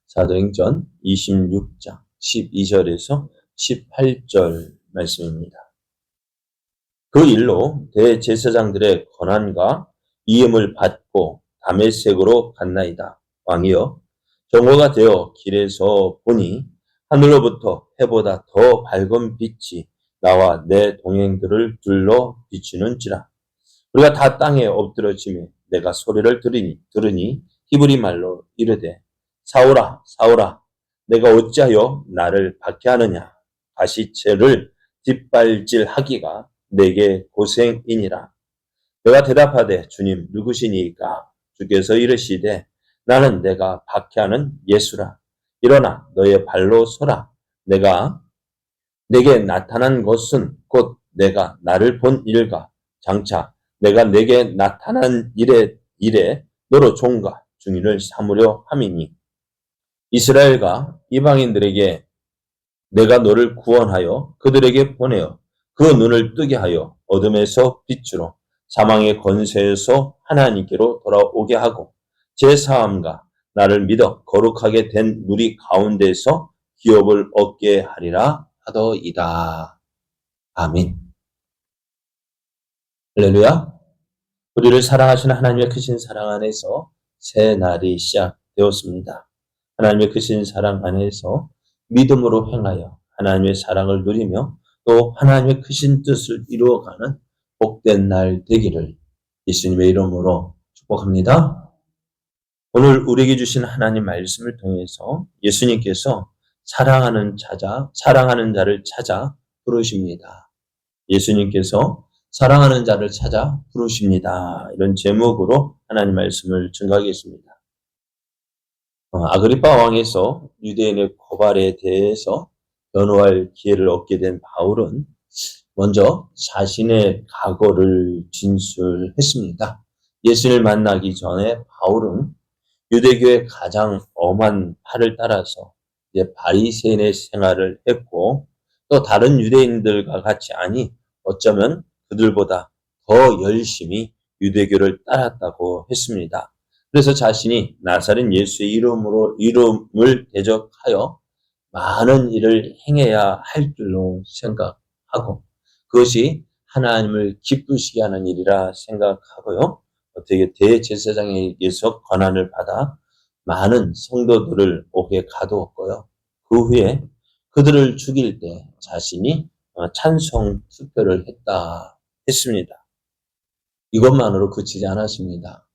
사도행전 26장 12절에서 18절 말씀입니다. 그 일로 대제사장들의 권한과 이음을 받고 다메섹으로 갔나이다. 왕이여, 정오가 되어 길에서 보니 하늘로부터 해보다 더 밝은 빛이 나와 내 동행들을 둘러 비추는지라. 우리가 다 땅에 엎드러지며 내가 소리를 들으니 히브리 말로 이르되 사울아 사울아 내가 어찌하여 나를 박해하느냐. 가시체를 뒷발질하기가 내게 고생이니라. 내가 대답하되 주님 누구시니까? 주께서 이르시되 나는 내가 박해하는 예수라. 일어나 너의 발로 서라. 내가 내게 나타난 것은 곧 내가 나를 본 일과 장차 내가 내게 나타난 일에 너로 종과 중인을 삼으려 함이니 이스라엘과 이방인들에게 내가 너를 구원하여 그들에게 보내어 그 눈을 뜨게 하여 어둠에서 빛으로 사망의 권세에서 하나님께로 돌아오게 하고 제사함과 나를 믿어 거룩하게 된 무리 가운데서 기업을 얻게 하리라 하더이다. 아멘. 할렐루야. 우리를 사랑하시는 하나님의 크신 사랑 안에서 새 날이 시작되었습니다. 하나님의 크신 사랑 안에서 믿음으로 행하여 하나님의 사랑을 누리며 또 하나님의 크신 뜻을 이루어가는 복된 날 되기를 예수님의 이름으로 축복합니다. 오늘 우리에게 주신 하나님 말씀을 통해서 예수님께서 사랑하는 자를 찾아 부르십니다. 예수님께서 사랑하는 자를 찾아 부르십니다. 이런 제목으로 하나님 말씀을 증거하겠습니다. 아그리파 왕에서 유대인의 고발에 대해서 변호할 기회를 얻게 된 바울은 먼저 자신의 과거를 진술했습니다. 예수를 만나기 전에 바울은 유대교의 가장 엄한 팔을 따라서 이제 바리새인의 생활을 했고 또 다른 유대인들과 같이 아니 어쩌면 그들보다 더 열심히 유대교를 따랐다고 했습니다. 그래서 자신이 나사렛 예수의 이름을 대적하여 많은 일을 행해야 할 줄로 생각하고 그것이 하나님을 기쁘시게 하는 일이라 생각하고요. 어떻게 대제사장에게서 권한을 받아 많은 성도들을 옥에 가두었고요. 그 후에 그들을 죽일 때 자신이 찬송 투표를 했습니다. 이것만으로 그치지 않았습니다.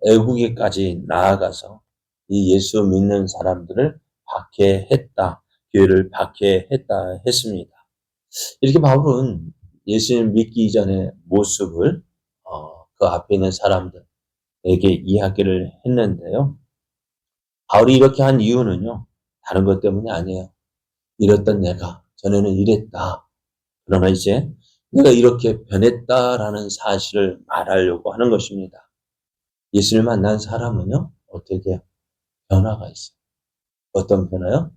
애국에까지 나아가서 이 예수 믿는 사람들을 박해했다. 교회를 박해했다 했습니다. 이렇게 바울은 예수님 믿기 전의 모습을 그 앞에 있는 사람들에게 이야기를 했는데요. 바울이 이렇게 한 이유는요. 다른 것 때문이 아니에요. 이랬던 내가 전에는 이랬다. 그러나 이제 내가 이렇게 변했다라는 사실을 말하려고 하는 것입니다. 예수를 만난 사람은요. 어떻게 해요? 변화가 있어요. 어떤 변화요?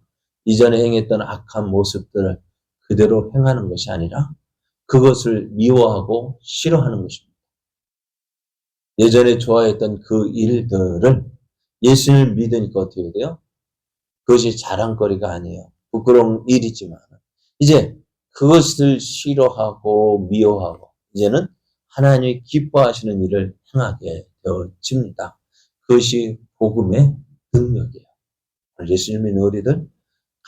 이전에 행했던 악한 모습들을 그대로 행하는 것이 아니라 그것을 미워하고 싫어하는 것입니다. 예전에 좋아했던 그 일들을 예수를 믿으니까 어떻게 돼요? 그것이 자랑거리가 아니에요. 부끄러운 일이지만 이제 그것을 싫어하고 미워하고 이제는 하나님이 기뻐하시는 일을 행하게 되어집니다. 그것이 복음의 능력이에요. 예수님 믿는 우리들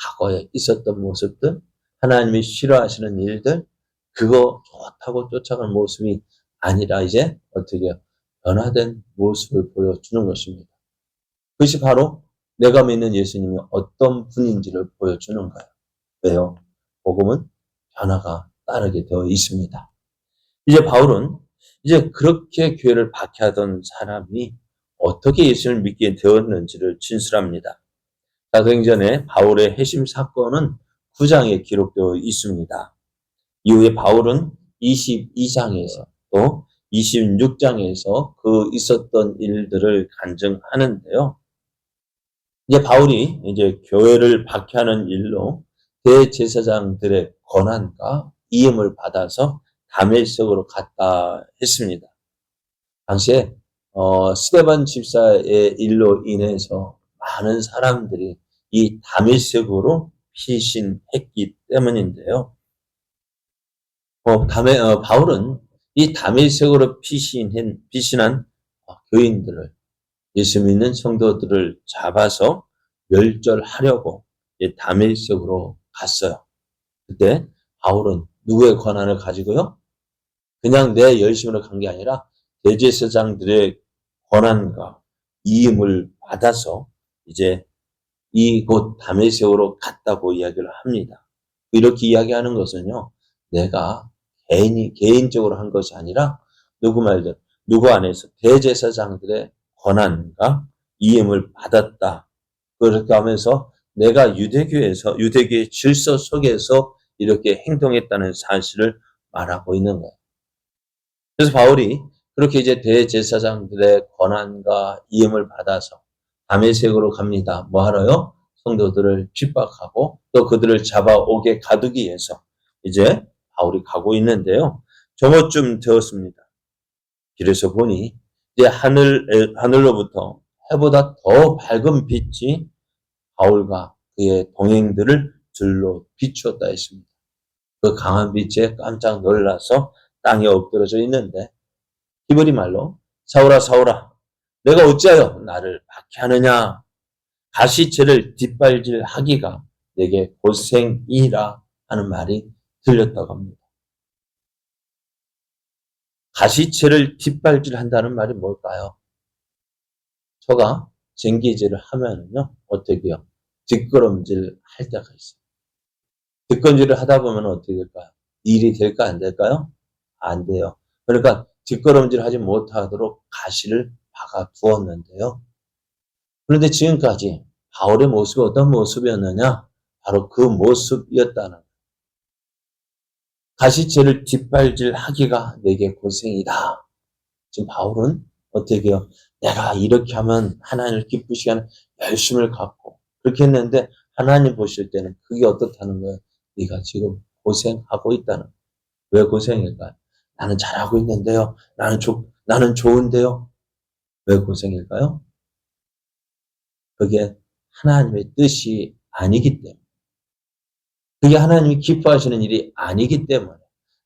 과거에 있었던 모습들 하나님이 싫어하시는 일들 그거 좋다고 쫓아가는 모습이 아니라 이제 어떻게 변화된 모습을 보여주는 것입니다. 그것이 바로 내가 믿는 예수님이 어떤 분인지를 보여주는 거예요. 왜요? 복음은 변화가 따르게 되어 있습니다. 이제 바울은 이제 그렇게 교회를 박해하던 사람이 어떻게 예수를 믿게 되었는지를 진술합니다. 사도행전에 바울의 회심 사건은 9장에 기록되어 있습니다. 이후에 바울은 22장에서 또 26장에서 그 있었던 일들을 간증하는데요. 이제 바울이 이제 교회를 박해하는 일로 대제사장들의 권한과 이음을 받아서 다메섹으로 갔다 했습니다. 당시에 스데반 집사의 일로 인해서 많은 사람들이 이 다메섹으로 피신했기 때문인데요. 바울은 이 다메섹으로 피신한 교인들을, 예수 믿는 성도들을 잡아서 멸절하려고 다메섹으로 갔어요. 그때 바울은 누구의 권한을 가지고요? 그냥 내 열심으로 간 게 아니라 대제사장들의 권한과 이임을 받아서 이제 이곳 다메섹으로 갔다고 이야기를 합니다. 이렇게 이야기하는 것은요, 내가 개인적으로 한 것이 아니라 누구 안에서 대제사장들의 권한과 이임을 받았다. 그렇게 하면서 내가 유대교의 질서 속에서 이렇게 행동했다는 사실을 말하고 있는 거예요. 그래서 바울이 그렇게 이제 대제사장들의 권한과 이임을 받아서 다메섹으로 갑니다. 뭐 하러요? 성도들을 핍박하고 또 그들을 잡아오게 가두기 위해서 이제 바울이 가고 있는데요. 저녁쯤 되었습니다. 길에서 보니 이제 하늘로부터 해보다 더 밝은 빛이 바울과 그의 동행들을 들로 비추었다 했습니다. 그 강한 빛에 깜짝 놀라서 땅에 엎드러져 있는데 히브리 말로 사울아 사울아 내가 어찌하여 나를 박해하느냐 가시체를 뒷발질하기가 내게 고생이라 하는 말이 들렸다고 합니다. 가시체를 뒷발질한다는 말이 뭘까요? 저가 쟁기질을 하면은요 어떻게 해요? 뒷걸음질 할 때가 있어요. 뒷걸음질을 하다 보면 어떻게 될까요? 일이 될까 안 될까요? 안 돼요. 그러니까 뒷걸음질 하지 못하도록 가시를 박아 두었는데요. 그런데 지금까지 바울의 모습이 어떤 모습이었느냐? 바로 그 모습이었다는 거예요. 가시체를 뒷발질하기가 내게 고생이다. 지금 바울은 어떻게 해요? 내가 이렇게 하면 하나님을 기쁘시게 하는 열심을 갖고 그렇게 했는데 하나님 보실 때는 그게 어떻다는 거예요? 네가 지금 고생하고 있다는 거예요. 왜 고생일까요? 나는 잘하고 있는데요. 나는 좋은데요. 왜 고생일까요? 그게 하나님의 뜻이 아니기 때문에. 그게 하나님이 기뻐하시는 일이 아니기 때문에.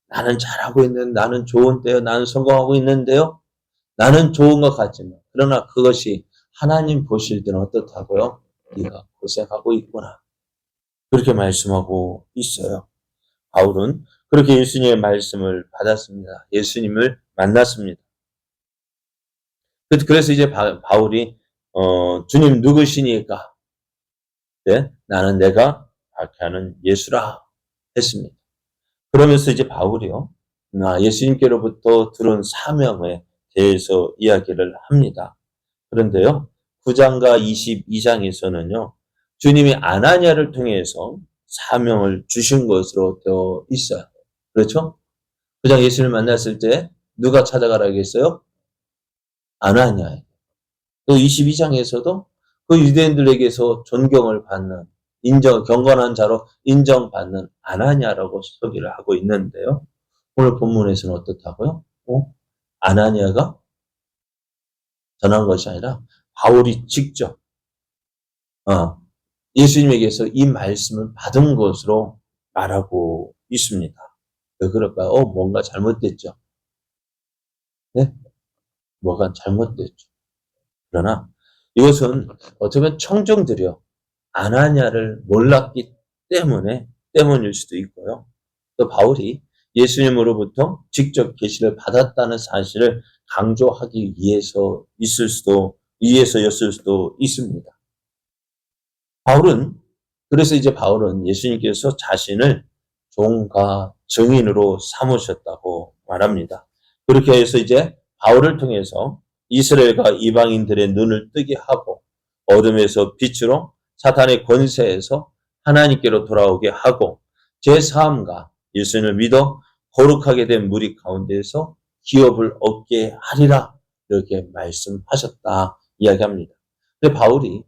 나는 잘하고 있는데, 나는 좋은데요. 나는 성공하고 있는데요. 나는 좋은 것 같지만. 그러나 그것이 하나님 보실 때는 어떻다고요? 네가 고생하고 있구나. 그렇게 말씀하고 있어요. 바울은 그렇게 예수님의 말씀을 받았습니다. 예수님을 만났습니다. 그래서 이제 바울이 주님 누구시니까? 네, 나는 내가 박해하는 예수라 했습니다. 그러면서 이제 바울이요, 예수님께로부터 들은 사명에 대해서 이야기를 합니다. 그런데요, 9장과 22장에서는요, 주님이 아나니아를 통해서 사명을 주신 것으로 되어 있어요. 그렇죠? 9장 예수님을 만났을 때 누가 찾아가라고 했어요? 아나니아. 또 22장에서도 그 유대인들에게서 존경을 받는 경건한 자로 인정받는 아나니아라고 소개를 하고 있는데요. 오늘 본문에서는 어떻다고요? 아나니아가 전한 것이 아니라 바울이 직접 예수님에게서 이 말씀을 받은 것으로 말하고 있습니다. 왜 그럴까요? 뭔가 잘못됐죠. 네? 뭐가 잘못됐죠. 그러나 이것은 어떻게 보면 청중들이요. 아나니아를 몰랐기 때문일 수도 있고요. 또 바울이 예수님으로부터 직접 계시를 받았다는 사실을 강조하기 위해서였을 수도 있습니다. 그래서 이제 바울은 예수님께서 자신을 종과 증인으로 삼으셨다고 말합니다. 그렇게 해서 이제 바울을 통해서 이스라엘과 이방인들의 눈을 뜨게 하고 어둠에서 빛으로 사탄의 권세에서 하나님께로 돌아오게 하고 제3과 예수님을 믿어 거룩하게 된 무리 가운데에서 기업을 얻게 하리라 이렇게 말씀하셨다 이야기합니다. 근데 바울이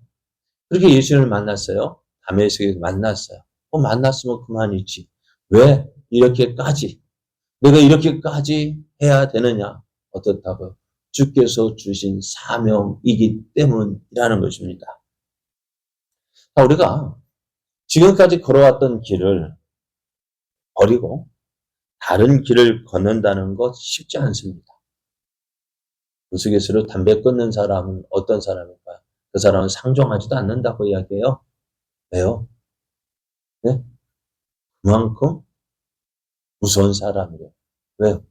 그렇게 예수님을 만났어요. 다메섹에서 만났어요. 만났으면 그만이지. 왜 내가 이렇게까지 해야 되느냐? 어떻다고요? 주께서 주신 사명이기 때문이라는 것입니다. 우리가 지금까지 걸어왔던 길을 버리고 다른 길을 걷는다는 것 쉽지 않습니다. 우스갯소리로 담배 끊는 사람은 어떤 사람일까요? 그 사람은 상종하지도 않는다고 이야기해요. 왜요? 네? 그만큼 무서운 사람이래요. 왜요?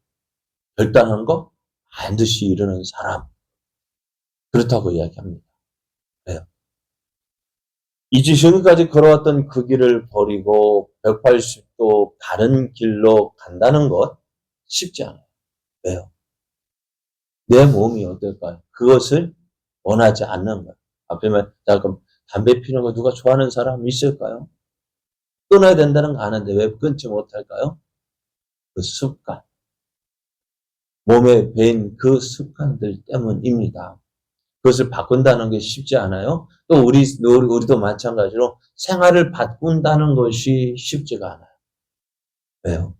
결단한 거 반드시 이루는 사람. 그렇다고 이야기합니다. 왜요? 지금까지 걸어왔던 그 길을 버리고 180도 다른 길로 간다는 것 쉽지 않아요. 왜요? 내 몸이 어떨까요? 그것을 원하지 않는 거예요. 앞에 말, 자, 그럼 담배 피우는 거 누가 좋아하는 사람 있을까요? 끊어야 된다는 거 아는데 왜 끊지 못할까요? 그 습관. 몸에 배인 그 습관들 때문입니다. 그것을 바꾼다는 게 쉽지 않아요. 또 우리도 마찬가지로 생활을 바꾼다는 것이 쉽지가 않아요. 왜요?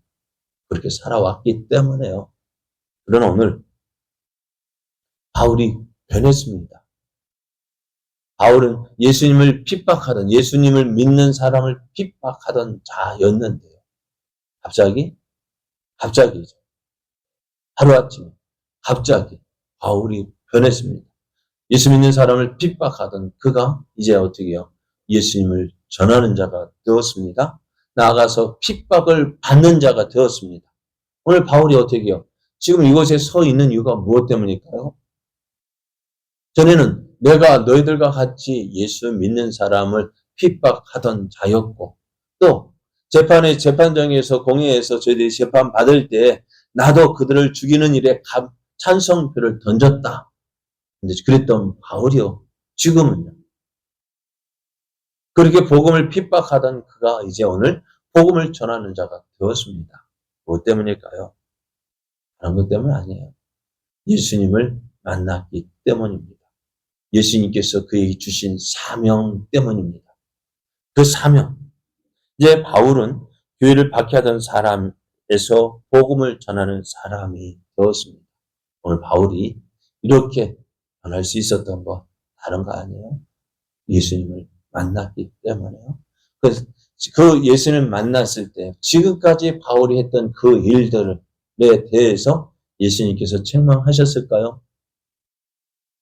그렇게 살아왔기 때문에요. 그러나 오늘 바울이 변했습니다. 바울은 예수님을 핍박하던, 예수님을 믿는 사람을 핍박하던 자였는데요. 갑자기죠. 하루아침에 갑자기 바울이 변했습니다. 예수 믿는 사람을 핍박하던 그가 이제 어떻게 해요? 예수님을 전하는 자가 되었습니다. 나아가서 핍박을 받는 자가 되었습니다. 오늘 바울이 어떻게 해요? 지금 이곳에 서 있는 이유가 무엇 때문일까요? 전에는 내가 너희들과 같이 예수 믿는 사람을 핍박하던 자였고, 또 재판정에서 공회에서 저희들이 재판 받을 때 나도 그들을 죽이는 일에 찬성표를 던졌다. 근데 그랬던 바울이요. 지금은요. 그렇게 복음을 핍박하던 그가 이제 오늘 복음을 전하는 자가 되었습니다. 무엇 때문일까요? 다른 것 때문 아니에요. 예수님을 만났기 때문입니다. 예수님께서 그에게 주신 사명 때문입니다. 그 사명. 이제 바울은 교회를 박해하던 사람에서 복음을 전하는 사람이 되었습니다. 오늘 바울이 이렇게 변할 수 있었던 거 다른 거 아니에요? 예수님을 만났기 때문에요. 그 예수님을 만났을 때 지금까지 바울이 했던 그 일들에 대해서 예수님께서 책망하셨을까요?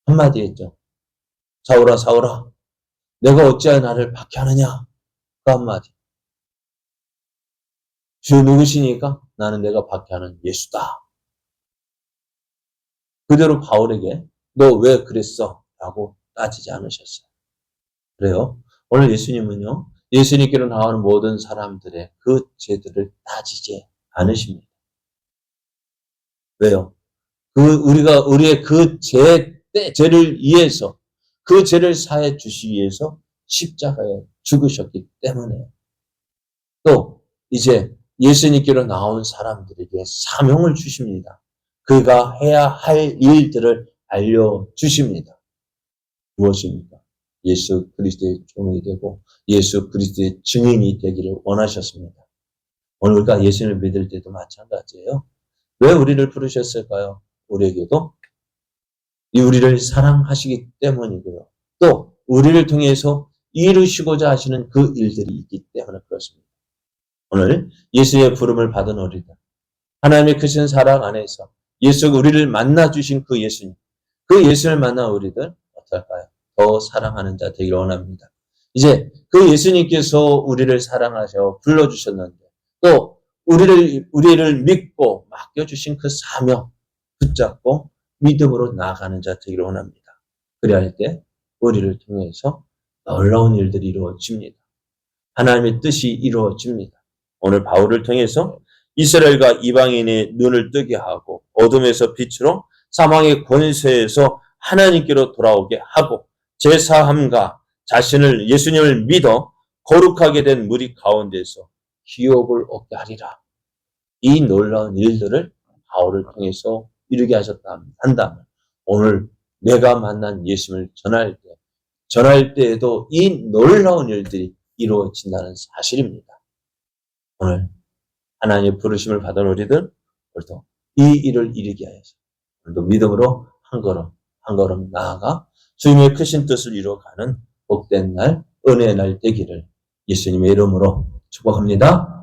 한마디 했죠. 사울아, 사울아, 내가 어찌하여 나를 박해하느냐? 그 한마디. 주 누구시니까? 나는 내가 박해하는 예수다. 그대로 바울에게 너 왜 그랬어? 라고 따지지 않으셨어요. 그래요. 오늘 예수님은요. 예수님께로 나오는 모든 사람들의 그 죄들을 따지지 않으십니다. 왜요? 우리의 그 죄를 위해서, 그 죄를 사해 주시기 위해서 십자가에 죽으셨기 때문에 또 이제 예수님께로 나온 사람들에게 사명을 주십니다. 그가 해야 할 일들을 알려주십니다. 무엇입니까? 예수 그리스도의 종이 되고 예수 그리스도의 증인이 되기를 원하셨습니다. 오늘 우리가 예수님을 믿을 때도 마찬가지예요. 왜 우리를 부르셨을까요? 우리에게도 우리를 사랑하시기 때문이고요. 또 우리를 통해서 이루시고자 하시는 그 일들이 있기 때문에 그렇습니다. 오늘 예수의 부름을 받은 우리들, 하나님의 크신 사랑 안에서 우리를 만나주신 그 예수님, 그 예수를 만난 우리들 어떨까요? 더 사랑하는 자 되기를 원합니다. 이제 그 예수님께서 우리를 사랑하셔 불러주셨는데 또 우리를 믿고 맡겨주신 그 사명 붙잡고 믿음으로 나아가는 자 되기를 원합니다. 그래야 할 때 우리를 통해서 놀라운 일들이 이루어집니다. 하나님의 뜻이 이루어집니다. 오늘 바울을 통해서 이스라엘과 이방인의 눈을 뜨게 하고 어둠에서 빛으로 사망의 권세에서 하나님께로 돌아오게 하고 제사함과 자신을 예수님을 믿어 거룩하게 된 무리 가운데서 기업을 얻게 하리라. 이 놀라운 일들을 바울을 통해서 이루게 한다면 오늘 내가 만난 예수님을 전할 때에도 이 놀라운 일들이 이루어진다는 사실입니다. 오늘 하나님의 부르심을 받은 우리들 오늘도 이 일을 이루게 하여서 오늘도 믿음으로 한 걸음 한 걸음 나아가 주님의 크신 뜻을 이루어가는 복된 날 은혜의 날 되기를 예수님의 이름으로 축복합니다.